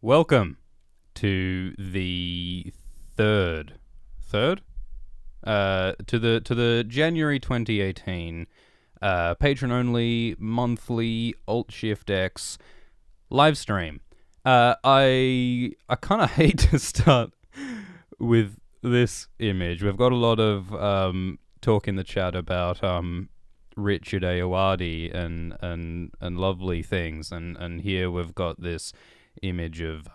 Welcome to the third to the January 2018 Patron only monthly Alt Shift X live stream. I kind of hate to start with this image. We've got a lot of talk in the chat about Richard Ayoade and lovely things, and here we've got this image of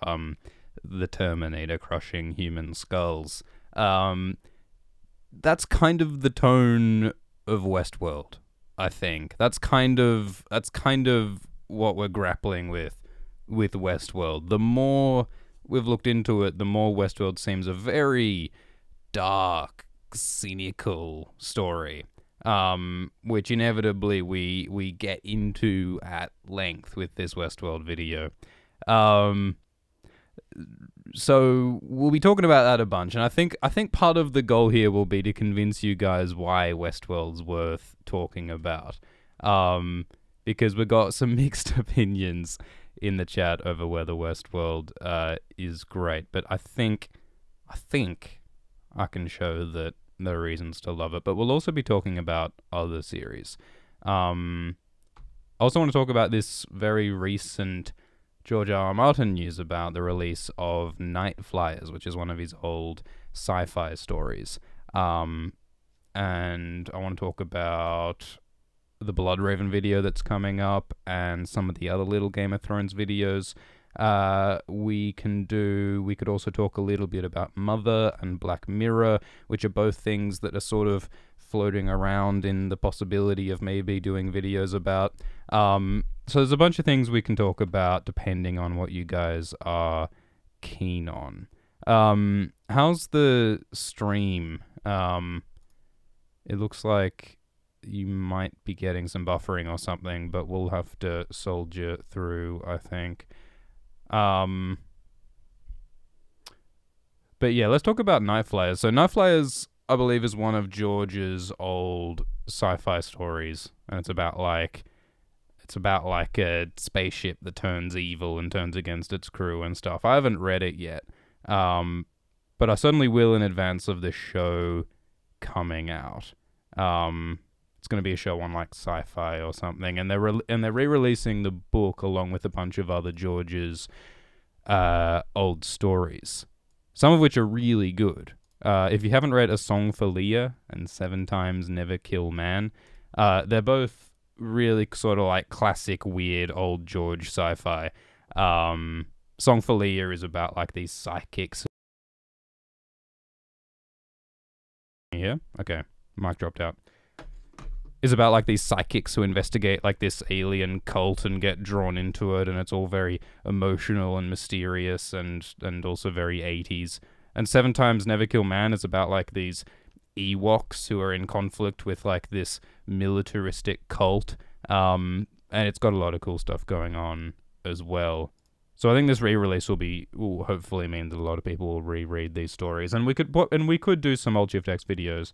the Terminator crushing human skulls. That's kind of the tone of Westworld, I think. That's kind of what we're grappling with Westworld. The more we've looked into it, the more Westworld seems a very dark, cynical story, which inevitably we get into at length with this Westworld video. So we'll be talking about that a bunch, and I think part of the goal here will be to convince you guys why Westworld's worth talking about, because we got some mixed opinions in the chat over whether Westworld is great, but I think I can show that there are reasons to love it. But we'll also be talking about other series. I also want to talk about this very recent George R. R. Martin news about the release of Night Flyers, which is one of his old sci-fi stories. And I want to talk about the Bloodraven video that's coming up and some of the other little Game of Thrones videos we could also talk a little bit about Mother and Black Mirror, which are both things that are sort of floating around in the possibility of maybe doing videos about. So there's a bunch of things we can talk about depending on what you guys are keen on. How's the stream? It looks like you might be getting some buffering or something, but we'll have to soldier through, I think. But yeah, let's talk about Night Flyers. So Night Flyers, I believe, is one of George's old sci-fi stories, and it's about like a spaceship that turns evil and turns against its crew and stuff. I haven't read it yet, but I certainly will in advance of the show coming out. It's going to be a show on like Sci-Fi or something, and they're re-releasing the book along with a bunch of other George's old stories, some of which are really good. If you haven't read A Song for Leah and 7 Times Never Kill Man, they're both really sort of like classic weird old George sci-fi. Song for Leah is about like these psychics. Yeah, okay, mic dropped out. Is about like these psychics who investigate like this alien cult and get drawn into it, and it's all very emotional and mysterious and also very 80s. And 7 Times Never Kill Man is about like these Ewoks who are in conflict with like this militaristic cult, and it's got a lot of cool stuff going on as well. So I think this re-release will hopefully mean that a lot of people will reread these stories, and we could do some Alt Shift X videos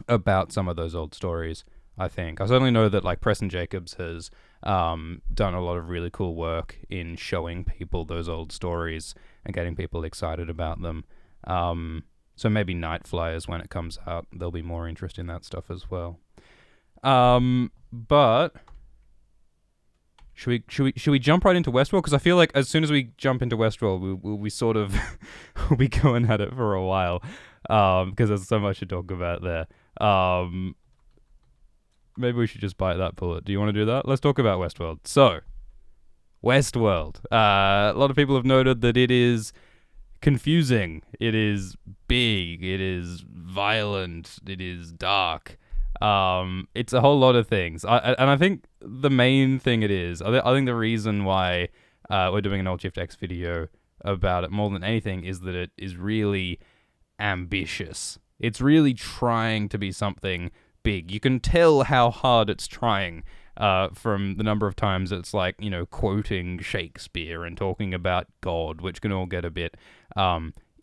about some of those old stories. I think I certainly know that like Preston Jacobs has done a lot of really cool work in showing people those old stories and getting people excited about them. So maybe Night Flyers, when it comes out, there'll be more interest in that stuff as well. But should we jump right into Westworld? Because I feel like as soon as we jump into Westworld, we sort of will be going at it for a while, because there's so much to talk about there. Maybe we should just bite that bullet. Do you want to do that? Let's talk about Westworld. So, Westworld. A lot of people have noted that it is confusing. It is big. It is violent. It is dark. It's a whole lot of things. I think the main thing it is, I think the reason why we're doing an Alt Shift X video about it more than anything is that it is really ambitious. It's really trying to be something big. You can tell how hard it's trying from the number of times it's like, quoting Shakespeare and talking about God, which can all get a bit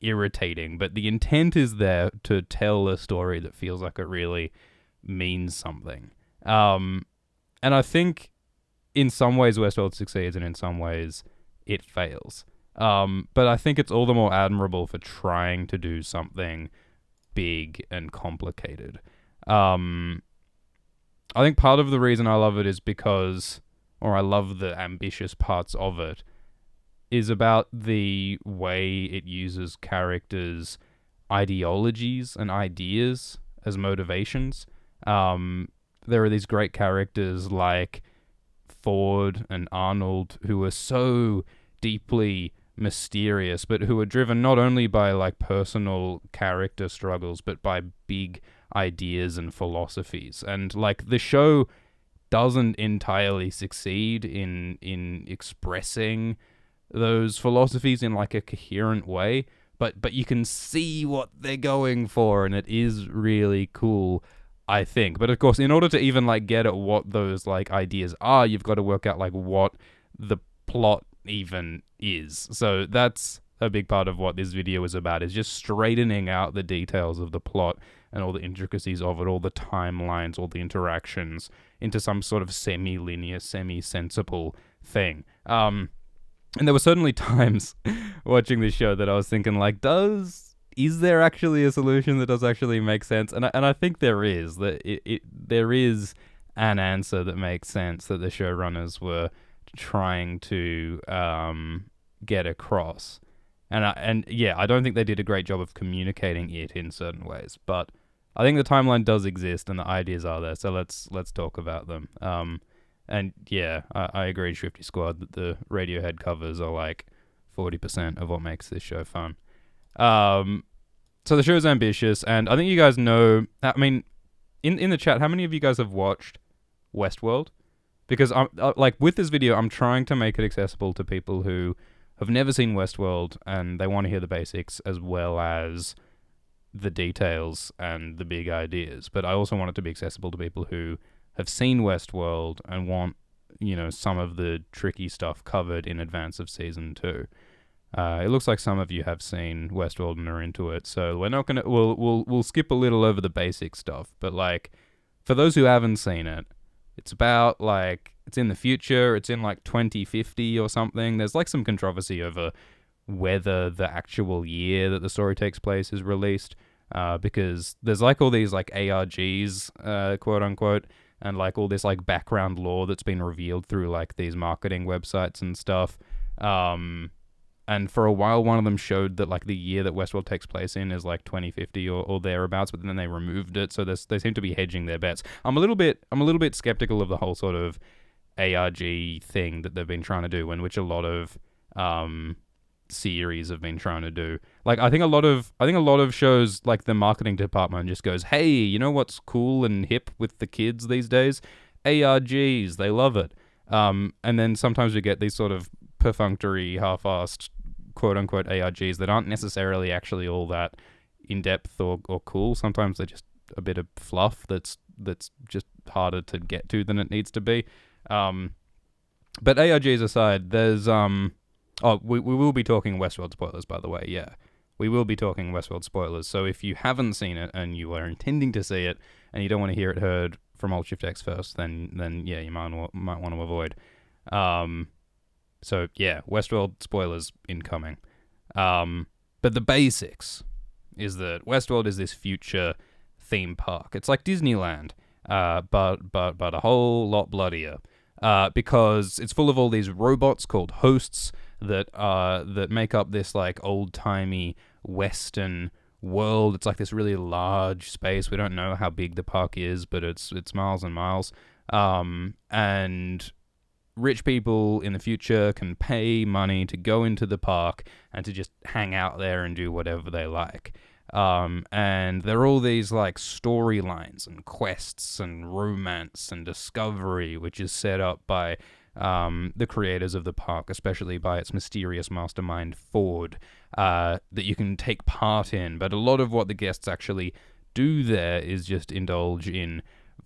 irritating. But the intent is there to tell a story that feels like it really means something. And I think in some ways Westworld succeeds, and in some ways it fails. But I think it's all the more admirable for trying to do something big and complicated. I think part of the reason I love it is because, or I love the ambitious parts of it, is about the way it uses characters' ideologies and ideas as motivations. There are these great characters like Ford and Arnold who are so deeply mysterious, but who are driven not only by like personal character struggles, but by big ideas and philosophies. And like the show doesn't entirely succeed in expressing those philosophies in like a coherent way, but you can see what they're going for, and it is really cool, I think. But of course, in order to even like get at what those like ideas are, you've got to work out like what the plot even is. So that's a big part of what this video is about, is just straightening out the details of the plot and all the intricacies of it, all the timelines, all the interactions into some sort of semi-linear, semi-sensible thing. And there were certainly times watching this show that I was thinking, like, is there actually a solution that does actually make sense? And I think there is. That there is an answer that makes sense that the showrunners were trying to get across. And yeah, I don't think they did a great job of communicating it in certain ways, but I think the timeline does exist and the ideas are there. So let's talk about them. And yeah, I agree, Swifty Squad, that the Radiohead covers are like 40% of what makes this show fun. So the show's ambitious, and I think you guys know. I mean, in the chat, how many of you guys have watched Westworld? Because I'm like, with this video, I'm trying to make it accessible to people who have never seen Westworld and they want to hear the basics as well as the details and the big ideas. But I also want it to be accessible to people who have seen Westworld and want, you know, some of the tricky stuff covered in advance of season 2. It looks like some of you have seen Westworld and are into it, so we're not gonna we'll skip a little over the basic stuff. But like, for those who haven't seen it, it's about like, it's in the future. It's in like 2050 or something. There's like some controversy over whether the actual year that the story takes place is released, because there's like all these like ARGs, quote unquote, and like all this like background lore that's been revealed through like these marketing websites and stuff. And for a while, one of them showed that like the year that Westworld takes place in is like 2050 or thereabouts, but then they removed it. So they seem to be hedging their bets. I'm a little bit skeptical of the whole sort of ARG thing that they've been trying to do, in which a lot of series have been trying to do. Like, I think a lot of shows, like the marketing department just goes, hey, you know what's cool and hip with the kids these days? ARGs, they love it. And then sometimes we get these sort of perfunctory, half-assed, quote-unquote ARGs that aren't necessarily actually all that in-depth or cool. Sometimes they're just a bit of fluff that's just harder to get to than it needs to be. But ARGs aside, there's... we will be talking Westworld spoilers, by the way, yeah. We will be talking Westworld spoilers, so if you haven't seen it and you are intending to see it and you don't want to hear it heard from Alt-Shift-X first, then yeah, you might want to avoid. So yeah, Westworld spoilers incoming. But the basics is that Westworld is this future theme park. It's like Disneyland, but a whole lot bloodier. Because it's full of all these robots called hosts that make up this like old-timey Western world. It's like this really large space. We don't know how big the park is, but it's miles and miles. And rich people in the future can pay money to go into the park and to just hang out there and do whatever they like. And there are all these like storylines and quests and romance and discovery, which is set up by the creators of the park, especially by its mysterious mastermind Ford, that you can take part in. But a lot of what the guests actually do there is just indulge in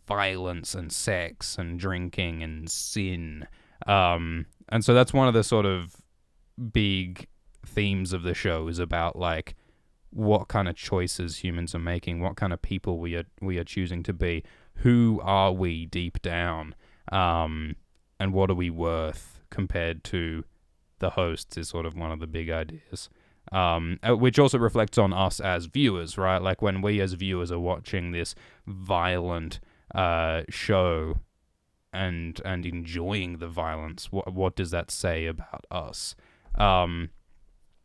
violence and sex and drinking and sin. And so that's one of the sort of big themes of the show, is about like what kind of choices humans are making, what kind of people we are choosing to be, who are we deep down, and what are we worth compared to the hosts is sort of one of the big ideas. Which also reflects on us as viewers, right? Like when we as viewers are watching this violent show and enjoying the violence, what does that say about us?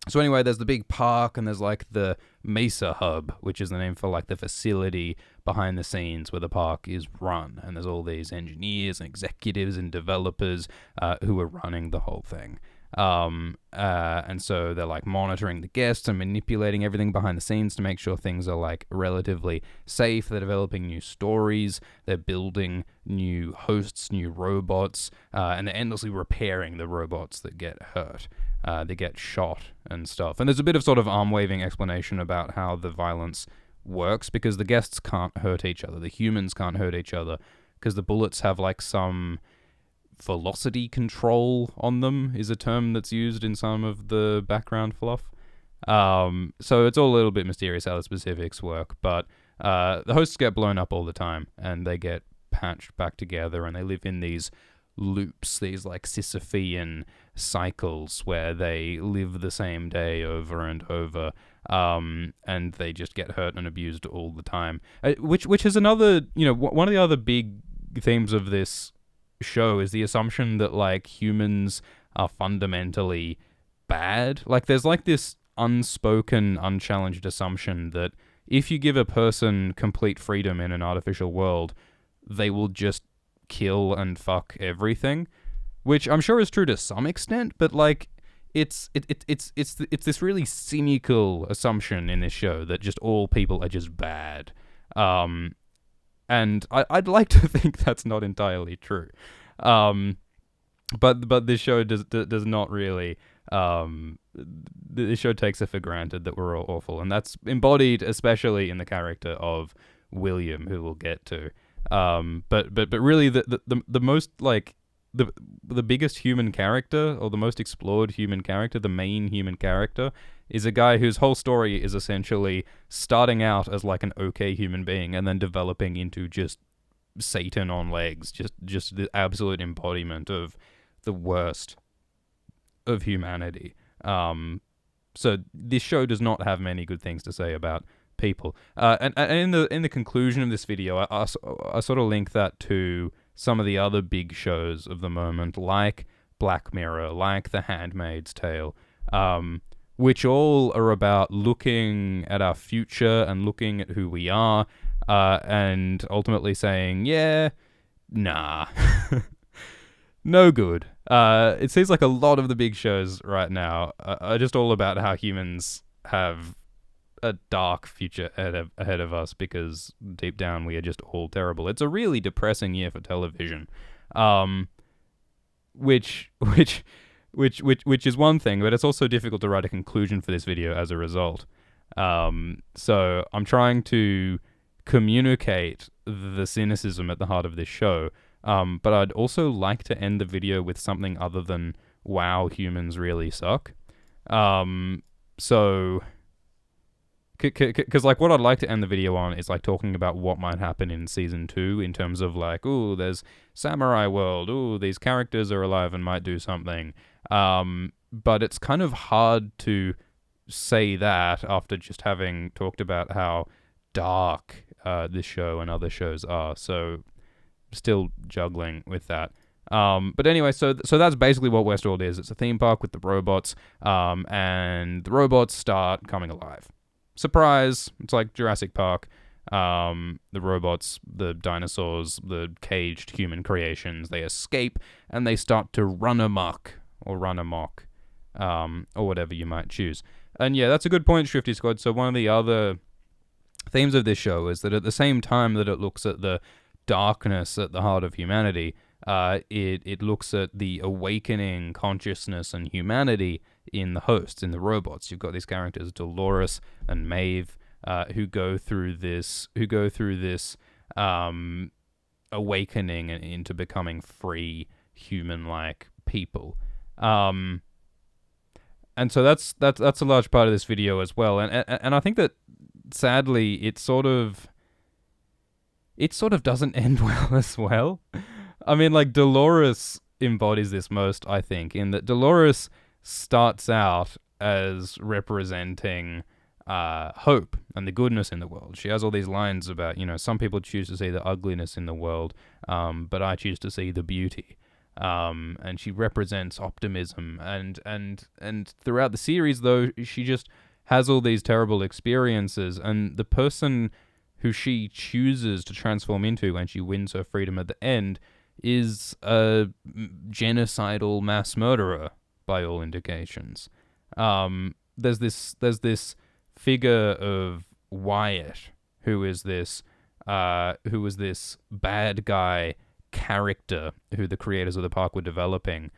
So anyway, there's the big park, and there's like the Mesa Hub, which is the name for like the facility behind the scenes where the park is run, and there's all these engineers and executives and developers who are running the whole thing. And so they're like monitoring the guests and manipulating everything behind the scenes to make sure things are like relatively safe. They're developing new stories, they're building new hosts, new robots, and they're endlessly repairing the robots that get hurt. They get shot and stuff. And there's a bit of sort of arm-waving explanation about how the violence works, because the guests can't hurt each other, the humans can't hurt each other, because the bullets have like some velocity control on them, is a term that's used in some of the background fluff. So it's all a little bit mysterious how the specifics work, but the hosts get blown up all the time, and they get patched back together, and they live in these loops, these like Sisyphean cycles where they live the same day over and over, and they just get hurt and abused all the time. Which is another, one of the other big themes of this show is the assumption that like humans are fundamentally bad. Like there's like this unspoken, unchallenged assumption that if you give a person complete freedom in an artificial world, they will just kill and fuck everything, which I'm sure is true to some extent, but like it's this really cynical assumption in this show that just all people are just bad. And I'd like to think that's not entirely true. But this show does not really. This show takes it for granted that we're all awful, and that's embodied especially in the character of William, who we'll get to. But really the most like the biggest human character, or the most explored human character, the main human character, is a guy whose whole story is essentially starting out as like an okay human being and then developing into just Satan on legs, just the absolute embodiment of the worst of humanity. So this show does not have many good things to say about people. And in the conclusion of this video, I sort of link that to some of the other big shows of the moment, like Black Mirror, like The Handmaid's Tale, which all are about looking at our future and looking at who we are, and ultimately saying, yeah, nah, no good. It seems like a lot of the big shows right now are just all about how humans have a dark future ahead of us, because deep down we are just all terrible. It's a really depressing year for television, which is one thing, but it's also difficult to write a conclusion for this video as a result. So I'm trying to communicate the cynicism at the heart of this show, but I'd also like to end the video with something other than wow, humans really suck. So because like what I'd like to end the video on is like talking about what might happen in season 2 in terms of like, ooh, there's Samurai World, ooh, these characters are alive and might do something. But it's kind of hard to say that after just having talked about how dark this show and other shows are. So still juggling with that. But anyway, so that's basically what Westworld is. It's a theme park with the robots, and the robots start coming alive. Surprise! It's like Jurassic Park. The robots, the dinosaurs, the caged human creations, they escape and they start to run amok, or whatever you might choose. And yeah, that's a good point, Shrifty Squad. So one of the other themes of this show is that at the same time that it looks at the darkness at the heart of humanity, it looks at the awakening consciousness and humanity in the hosts, in the robots. You've got these characters, Dolores and Maeve, who go through this awakening into becoming free, human-like people. And so that's a large part of this video as well. And I think that sadly it sort of doesn't end well as well. I mean, like, Dolores embodies this most, I think, in that Dolores starts out as representing hope and the goodness in the world. She has all these lines about, some people choose to see the ugliness in the world, but I choose to see the beauty. And she represents optimism. And throughout the series, though, she just has all these terrible experiences, and the person who she chooses to transform into when she wins her freedom at the end is a genocidal mass murderer by all indications. There's this figure of Wyatt, who is this bad guy character who the creators of the park were developing.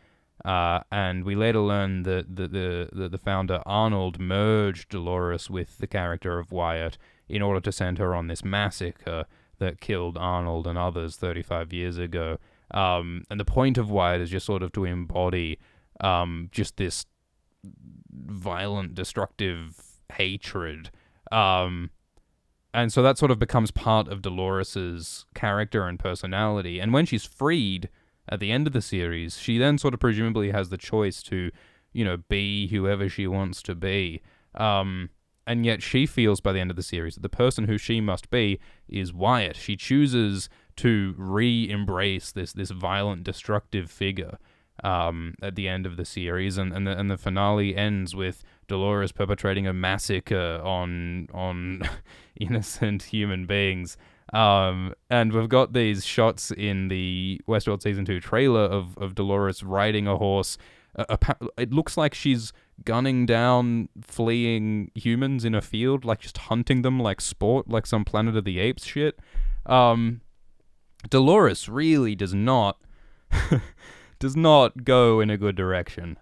And we later learn that the founder, Arnold, merged Dolores with the character of Wyatt in order to send her on this massacre that killed Arnold and others 35 years ago. And the point of Wyatt is just sort of to embody just this violent, destructive hatred. And so that sort of becomes part of Dolores's character and personality. And when she's freed at the end of the series, she then sort of presumably has the choice to, be whoever she wants to be. And yet she feels by the end of the series that the person who she must be is Wyatt. She chooses to re-embrace this violent, destructive figure at the end of the series, and the finale ends with Dolores perpetrating a massacre on innocent human beings. And we've got these shots in the Westworld Season 2 trailer of Dolores riding a horse. It looks like she's gunning down fleeing humans in a field, like just hunting them like sport, like some Planet of the Apes shit. Dolores really does not go in a good direction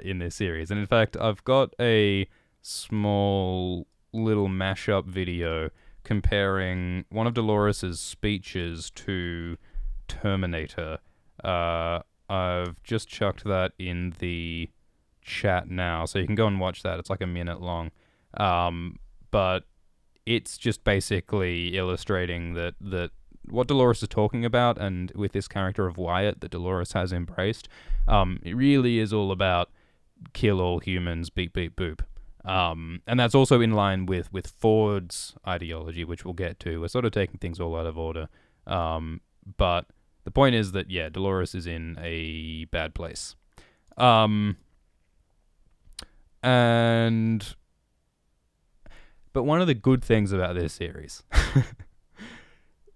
in this series. And in fact, I've got a small little mashup video comparing one of Dolores's speeches to Terminator. I've just chucked that in the chat now, so you can go and watch that. It's like a minute long. But it's just basically illustrating that what Dolores is talking about, and with this character of Wyatt that Dolores has embraced, it really is all about kill all humans, beep, beep, boop. And that's also in line with Ford's ideology, which we'll get to. We're sort of taking things all out of order. But the point is that, yeah, Dolores is in a bad place. But one of the good things about this series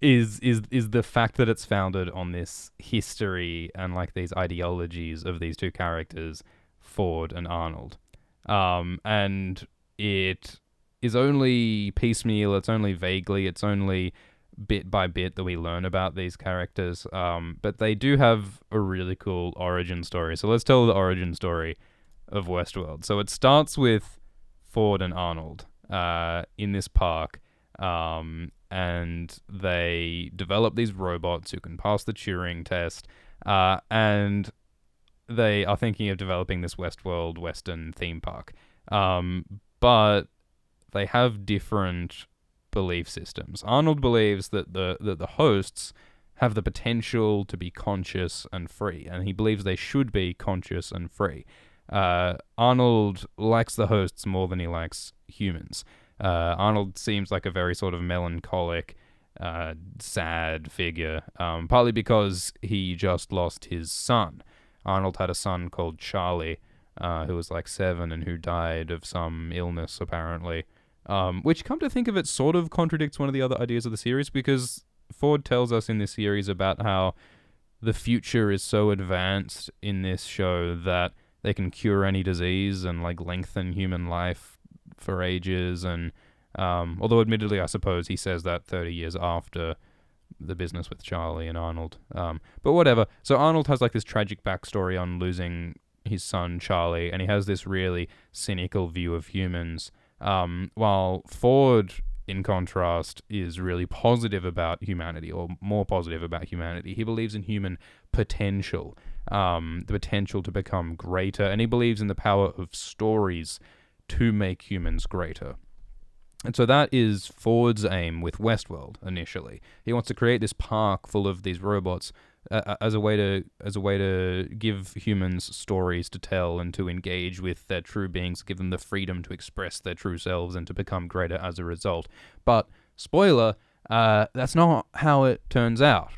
is the fact that it's founded on this history and like these ideologies of these two characters, Ford and Arnold. And it is only piecemeal, it's only vaguely, it's only bit by bit that we learn about these characters. But they do have a really cool origin story. So let's tell the origin story of Westworld. So it starts with Ford and Arnold in this park. And they develop these robots who can pass the Turing test, and they are thinking of developing this Westworld Western theme park. But they have different belief systems. Arnold believes that the hosts have the potential to be conscious and free, and he believes they should be conscious and free. Arnold likes the hosts more than he likes humans. Arnold seems like a very sort of melancholic, sad figure, partly because he just lost his son. Arnold had a son called Charlie, who was like 7 and who died of some illness, apparently. Which, come to think of it, sort of contradicts one of the other ideas of the series, because Ford tells us in this series about how the future is so advanced in this show that they can cure any disease and like lengthen human life for ages. And although admittedly I suppose he says that 30 years after the business with Charlie and Arnold, but whatever. So Arnold has like this tragic backstory on losing his son Charlie, and he has this really cynical view of humans, while Ford, in contrast, is really positive about humanity, or more positive about humanity. He believes in human potential, the potential to become greater, and he believes in the power of stories to make humans greater. And so that is Ford's aim with Westworld, initially. He wants to create this park full of these robots as a way to give humans stories to tell and to engage with their true beings, give them the freedom to express their true selves and to become greater as a result. But spoiler, that's not how it turns out.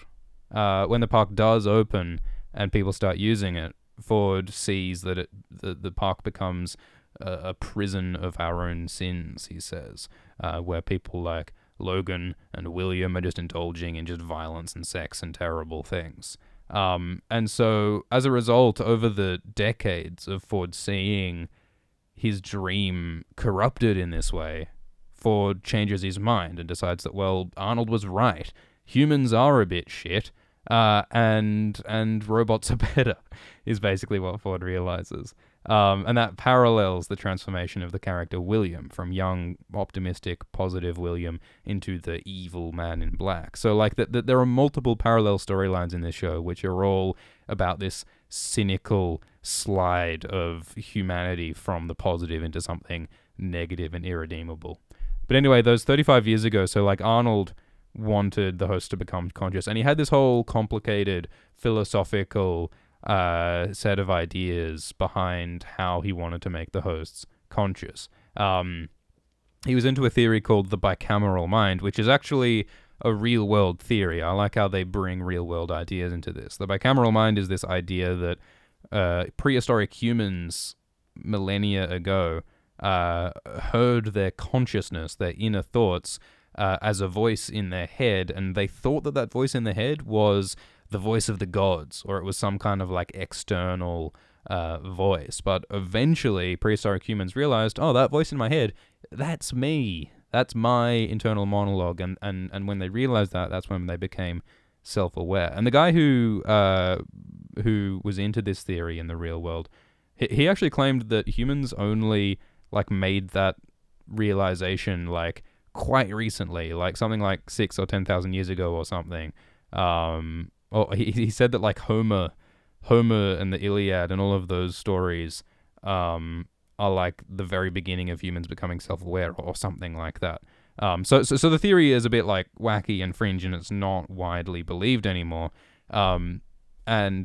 When the park does open and people start using it, Ford sees that the park becomes a prison of our own sins, he says, where people like Logan and William are just indulging in just violence and sex and terrible things. And so, as a result, over the decades of Ford seeing his dream corrupted in this way, Ford changes his mind and decides that, well, Arnold was right. Humans are a bit shit, and robots are better, is basically what Ford realizes. And that parallels the transformation of the character William from young, optimistic, positive William into the evil man in black. So, like, there are multiple parallel storylines in this show, which are all about this cynical slide of humanity from the positive into something negative and irredeemable. But anyway, those 35 years ago, so, like, Arnold wanted the host to become conscious, and he had this whole complicated philosophical set of ideas behind how he wanted to make the hosts conscious. He was into a theory called the bicameral mind, which is actually a real-world theory. I like how they bring real-world ideas into this. The bicameral mind is this idea that prehistoric humans millennia ago heard their consciousness, their inner thoughts, as a voice in their head, and they thought that voice in their head was the voice of the gods, or it was some kind of like external voice. But eventually, prehistoric humans realized, oh, that voice in my head, that's me. That's my internal monologue. And when they realized that, that's when they became self-aware. And the guy who was into this theory in the real world, he actually claimed that humans only like made that realization like quite recently, like something like 6 or 10,000 years ago or something. He said that like Homer and the Iliad and all of those stories are like the very beginning of humans becoming self-aware or something like that. So the theory is a bit like wacky and fringe, and it's not widely believed anymore. And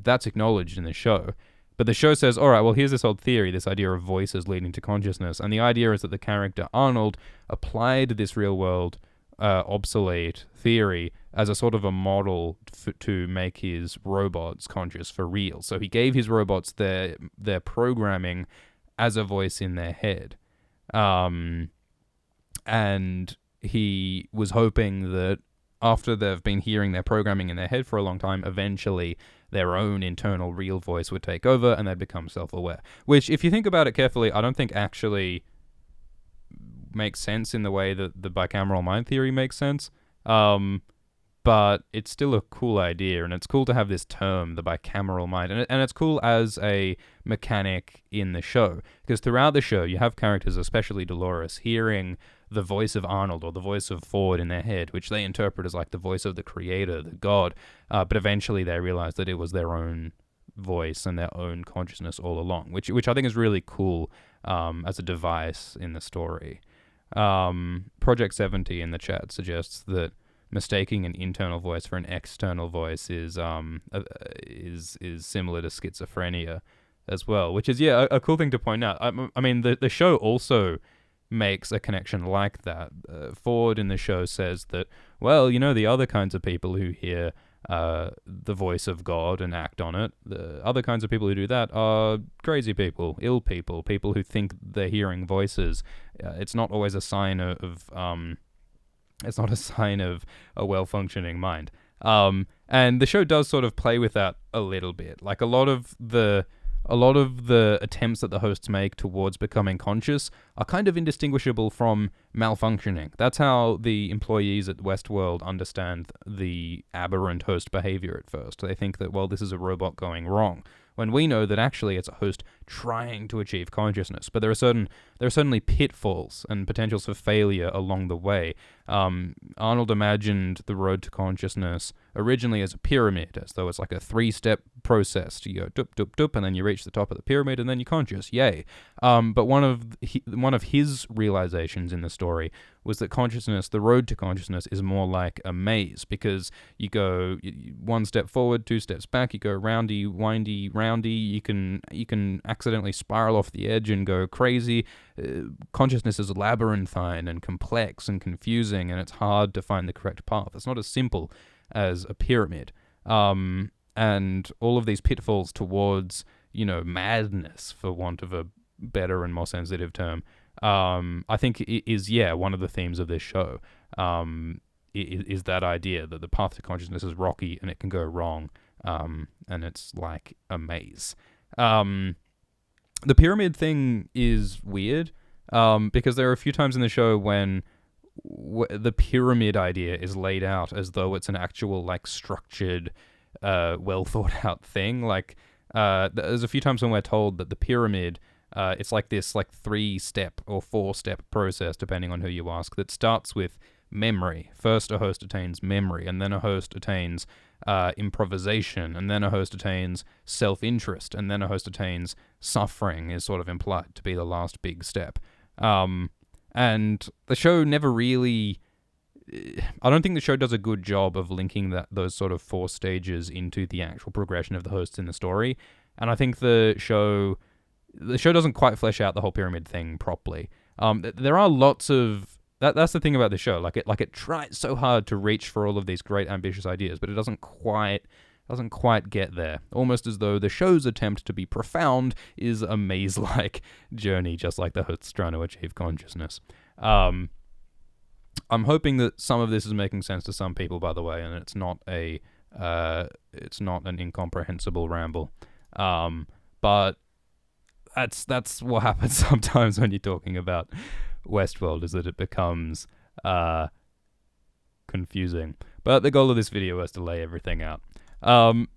that's acknowledged in the show. But the show says, all right, well, here's this old theory, this idea of voices leading to consciousness. And the idea is that the character Arnold applied this real-world obsolete theory as a sort of a model to make his robots conscious for real. So he gave his robots their programming as a voice in their head. And he was hoping that after they've been hearing their programming in their head for a long time, eventually their own internal real voice would take over and they'd become self-aware. Which, if you think about it carefully, I don't think actually makes sense in the way that the bicameral mind theory makes sense. But it's still a cool idea, and it's cool to have this term, the bicameral mind, and it's cool as a mechanic in the show, because throughout the show you have characters, especially Dolores, hearing the voice of Arnold or the voice of Ford in their head, which they interpret as like the voice of the creator, the god, but eventually they realize that it was their own voice and their own consciousness all along, which I think is really cool as a device in the story. Project 70 in the chat suggests that mistaking an internal voice for an external voice is similar to schizophrenia as well, which is a cool thing to point out. I mean, the show also makes a connection like that. Ford in the show says that, well, you know, the other kinds of people who hear the voice of God and act on it, the other kinds of people who do that are crazy people, ill people, people who think they're hearing voices. It's not always a sign of it's not a sign of a well-functioning mind. And the show does sort of play with that a little bit. Like a lot of the attempts that the hosts make towards becoming conscious are kind of indistinguishable from malfunctioning. That's how the employees at Westworld understand the aberrant host behavior at first. They think that, well, this is a robot going wrong, when we know that actually it's a host trying to achieve consciousness. But there are certainly pitfalls and potentials for failure along the way. Arnold imagined the road to consciousness originally as a pyramid, as though it's like a 3-step process. You go dup, dup, dup, and then you reach the top of the pyramid, and then you're conscious. Yay. But one of his realizations in the story was that consciousness, the road to consciousness, is more like a maze, because you go one step forward, two steps back, you go roundy, windy, roundy, you can accidentally spiral off the edge and go crazy. Consciousness is labyrinthine and complex and confusing, and it's hard to find the correct path. It's not as simple as a pyramid. And all of these pitfalls towards, madness, for want of a better and more sensitive term, I think is one of the themes of this show. Is that idea that the path to consciousness is rocky and it can go wrong, and it's like a maze. The pyramid thing is weird, because there are a few times in the show when the pyramid idea is laid out as though it's an actual structured, well thought out thing. There's a few times when we're told that the pyramid, it's like this 3-step or 4-step process, depending on who you ask, that starts with memory. First, a host attains memory, and then a host attains improvisation, and then a host attains self-interest, and then a host attains suffering, is sort of implied to be the last big step. And the show never really... I don't think the show does a good job of linking those sort of 4 stages into the actual progression of the hosts in the story. And I think the show doesn't quite flesh out the whole pyramid thing properly. There are lots of... That's the thing about the show. It tries so hard to reach for all of these great ambitious ideas, but it doesn't quite get there. Almost as though the show's attempt to be profound is a maze-like journey, just like the hosts trying to achieve consciousness. I'm hoping that some of this is making sense to some people, by the way, and it's not an incomprehensible ramble. But that's what happens sometimes when you're talking about Westworld, is that it becomes confusing. But the goal of this video was to lay everything out.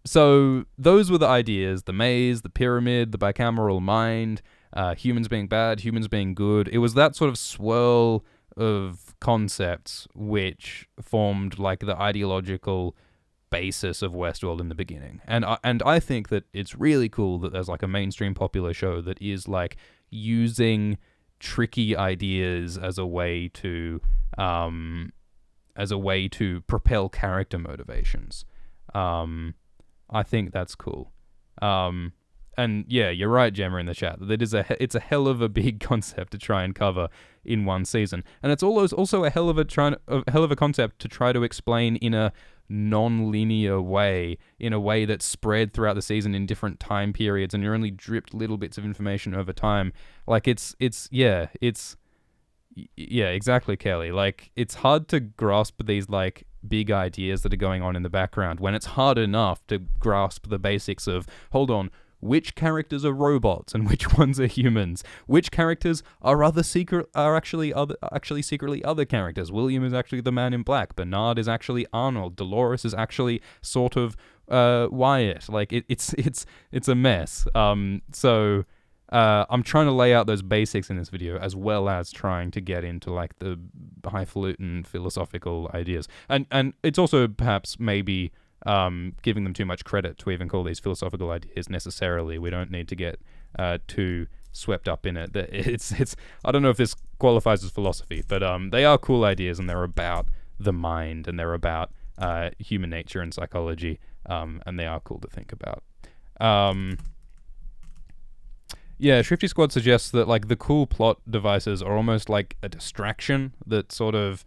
So those were the ideas: the maze, the pyramid, the bicameral mind, humans being bad, humans being good. It was that sort of swirl of concepts which formed the ideological basis of Westworld in the beginning. And I think that it's really cool that there's a mainstream popular show that is using tricky ideas as a way to propel character motivations. I think that's cool. And yeah, you're right, Gemma, in the chat. That it's a hell of a big concept to try and cover in one season, and it's also a hell of a concept to try to explain in a non-linear way, in a way that's spread throughout the season in different time periods, and you're only dripped little bits of information over time. Exactly, Kelly. It's hard to grasp these big ideas that are going on in the background when it's hard enough to grasp the basics of, hold on, which characters are robots and which ones are humans? Which characters are actually secretly other characters? William is actually the Man in Black. Bernard is actually Arnold. Dolores is actually sort of Wyatt. It's a mess. So I'm trying to lay out those basics in this video, as well as trying to get into the highfalutin philosophical ideas. And it's also perhaps maybe giving them too much credit to even call these philosophical ideas necessarily. We don't need to get too swept up in it. It's I don't know if this qualifies as philosophy, but they are cool ideas, and they're about the mind, and they're about human nature and psychology, and they are cool to think about. Yeah, Shrifty Squad suggests that the cool plot devices are almost like a distraction that sort of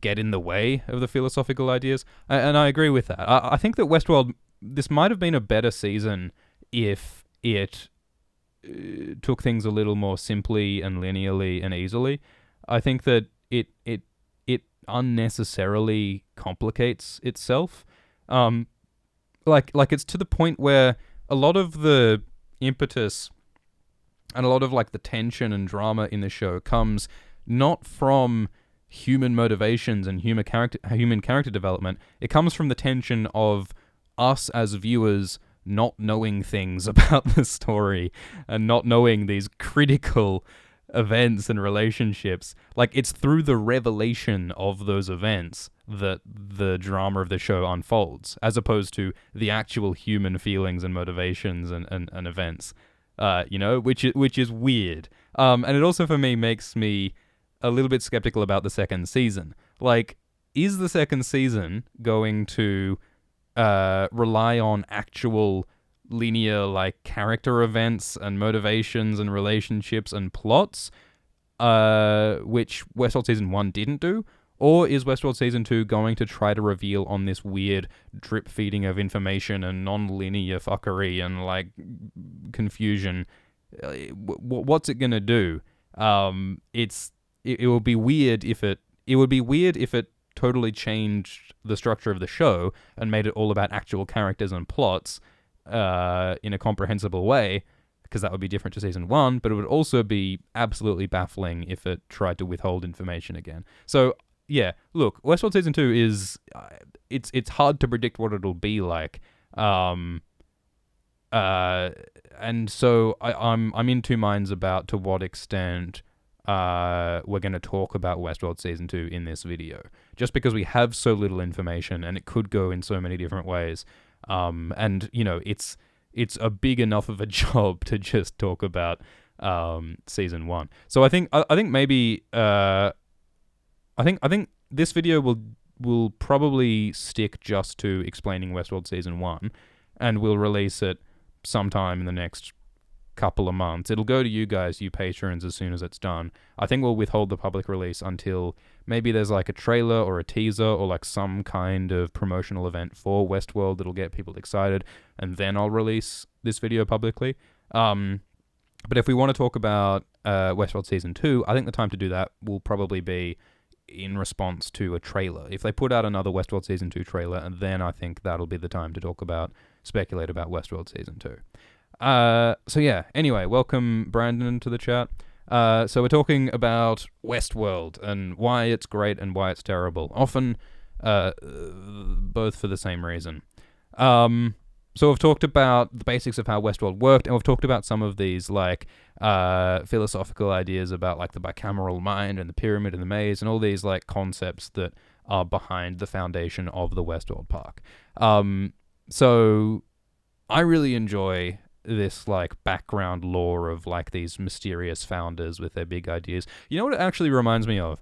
get in the way of the philosophical ideas, and I agree with that. I think that Westworld, this might have been a better season if it took things a little more simply and linearly and easily. I think that it unnecessarily complicates itself. It's to the point where a lot of the impetus and a lot of the tension and drama in the show comes not from human motivations and human character development. It comes from the tension of us as viewers not knowing things about the story and not knowing these critical events and relationships. It's through the revelation of those events that the drama of the show unfolds, as opposed to the actual human feelings and motivations and events, which is weird. And it also, for me, makes me a little bit skeptical about the second season. Like, is the second season going to rely on actual linear, like, character events and motivations and relationships and plots, which Westworld Season 1 didn't do? Or is Westworld Season 2 going to try to reveal on this weird drip feeding of information and non-linear fuckery and, like, confusion? What's it gonna do? It would be weird if it totally changed the structure of the show and made it all about actual characters and plots in a comprehensible way, because that would be different to Season 1, but it would also be absolutely baffling if it tried to withhold information again. So, yeah, look, Westworld Season 2 is... it's hard to predict what it'll be like. And so I'm in two minds about to what extent we're going to talk about Westworld Season 2 in this video. Just because we have so little information and it could go in so many different ways. And, you know, it's a big enough of a job to just talk about Season 1. So I think maybe... I think this video will probably stick just to explaining Westworld Season 1, and we'll release it sometime in the next couple of months. It'll go to you guys, you patrons, as soon as it's done. I think we'll withhold the public release until maybe there's like a trailer or a teaser or like some kind of promotional event for Westworld that'll get people excited, and then I'll release this video publicly. But if we want to talk about Westworld Season 2, I think the time to do that will probably be in response to a trailer. If they put out another Westworld Season 2 trailer, and then I think that'll be the time to speculate about Westworld Season 2. So yeah, anyway, welcome Brandon to the chat. So we're talking about Westworld and why it's great and why it's terrible. Often, both for the same reason. So we've talked about the basics of how Westworld worked, and we've talked about some of these, like, philosophical ideas about, like, the bicameral mind and the pyramid and the maze and all these, like, concepts that are behind the foundation of the Westworld park. So I really enjoy this, like, background lore of, like, these mysterious founders with their big ideas. You know what it actually reminds me of?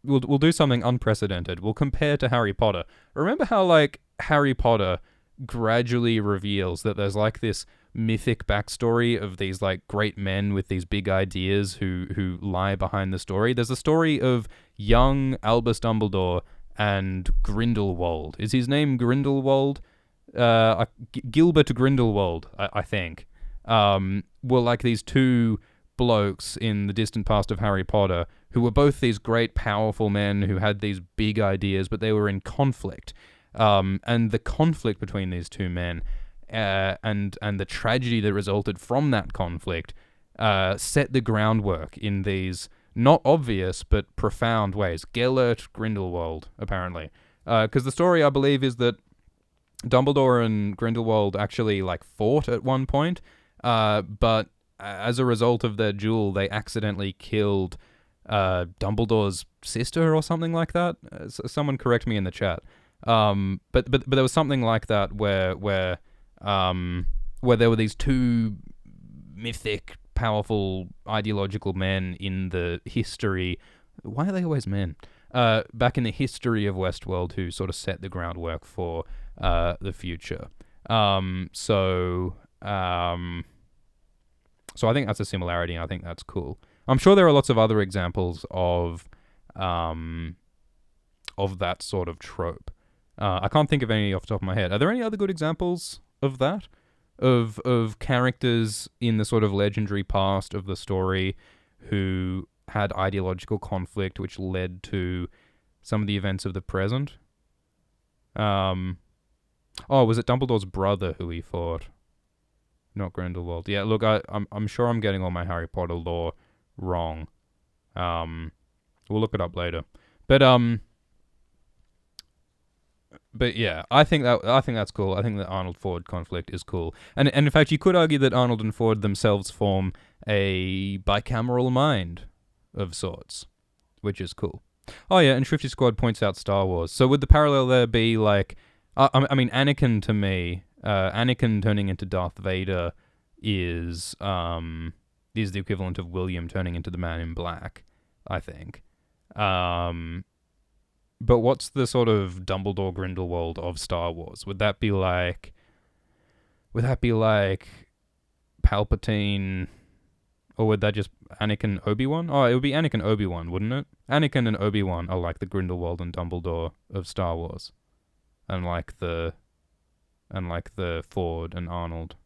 We'll do something unprecedented. We'll compare to Harry Potter. Remember how, like, Harry Potter gradually reveals that there's, like, this mythic backstory of these, like, great men with these big ideas who lie behind the story? There's a story of young Albus Dumbledore and Grindelwald. Is his name Grindelwald? Gilbert Grindelwald, I think. Were, like, these two blokes in the distant past of Harry Potter who were both these great, powerful men who had these big ideas, but they were in conflict. And the conflict between these two men and the tragedy that resulted from that conflict set the groundwork in these not obvious but profound ways. Gellert Grindelwald, apparently. Because the story, I believe, is that Dumbledore and Grindelwald actually, like, fought at one point, but as a result of their duel, they accidentally killed Dumbledore's sister or something like that. Someone correct me in the chat. But there was something like that where there were these two mythic, powerful, ideological men in the history. Why are they always men? Back in the history of Westworld, who sort of set the groundwork for the future. So I think that's a similarity, and I think that's cool. I'm sure there are lots of other examples of that sort of trope. I can't think of any off the top of my head. Are there any other good examples of that? Of characters in the sort of legendary past of the story who had ideological conflict which led to some of the events of the present? Was it Dumbledore's brother who he fought? Not Grindelwald. Yeah, look, I'm sure I'm getting all my Harry Potter lore wrong. We'll look it up later. But yeah, I think that's cool. I think the Arnold Ford conflict is cool, and in fact, you could argue that Arnold and Ford themselves form a bicameral mind of sorts, which is cool. Oh yeah, and Shrifty Squad points out Star Wars. So would the parallel there be like, I mean, Anakin to me, Anakin turning into Darth Vader is is the equivalent of William turning into the Man in Black, I think. But what's the sort of Dumbledore Grindelwald of Star Wars? Would that be like Palpatine, or would that just Anakin Obi-Wan? Oh, it would be Anakin Obi-Wan, wouldn't it? Anakin and Obi-Wan are like the Grindelwald and Dumbledore of Star Wars, and like the Ford and Arnold.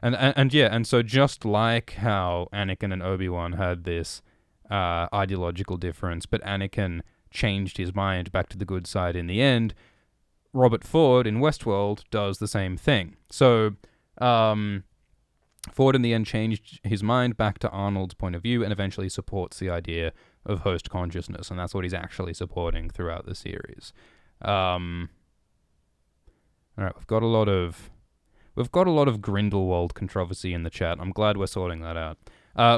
And so just like how Anakin and Obi-Wan had this ideological difference, but Anakin changed his mind back to the good side in the end, Robert Ford in Westworld does the same thing. So Ford in the end changed his mind back to Arnold's point of view and eventually supports the idea of host consciousness, and that's what he's actually supporting throughout the series. All right, we've got a lot of Grindelwald controversy in the chat. I'm glad we're sorting that out.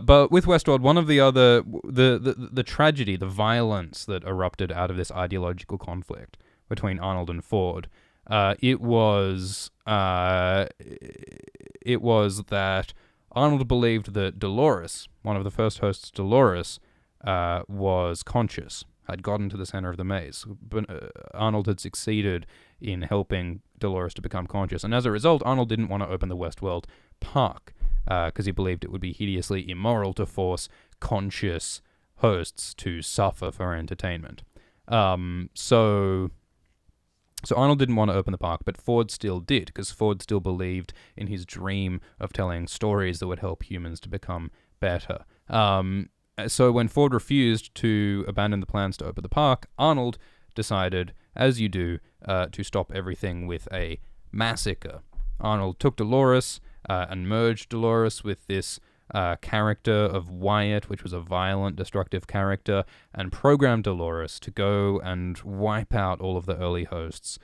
But with Westworld, one of the other the tragedy, the violence that erupted out of this ideological conflict between Arnold and Ford, it was that Arnold believed that Dolores, one of the first hosts, Dolores, was conscious, had gotten to the center of the maze. But Arnold had succeeded in helping Dolores to become conscious, and as a result, Arnold didn't want to open the Westworld Park because he believed it would be hideously immoral to force conscious hosts to suffer for entertainment. So Arnold didn't want to open the park, but Ford still did, because Ford still believed in his dream of telling stories that would help humans to become better. So when Ford refused to abandon the plans to open the park, Arnold decided, as you do, to stop everything with a massacre. Arnold took Dolores and merged Dolores with this character of Wyatt, which was a violent, destructive character, and programmed Dolores to go and wipe out all of the early hosts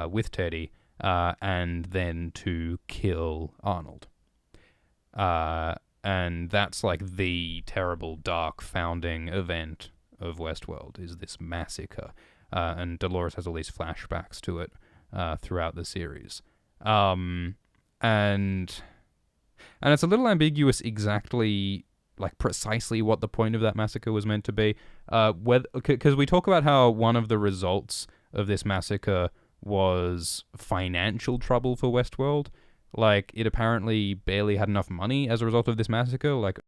with Teddy, and then to kill Arnold. And that's like the terrible, dark founding event of Westworld, is this massacre. And Dolores has all these flashbacks to it throughout the series. And it's a little ambiguous exactly, like precisely what the point of that massacre was meant to be. Because we talk about how one of the results of this massacre was financial trouble for Westworld. Like, it apparently barely had enough money as a result of this massacre. Like,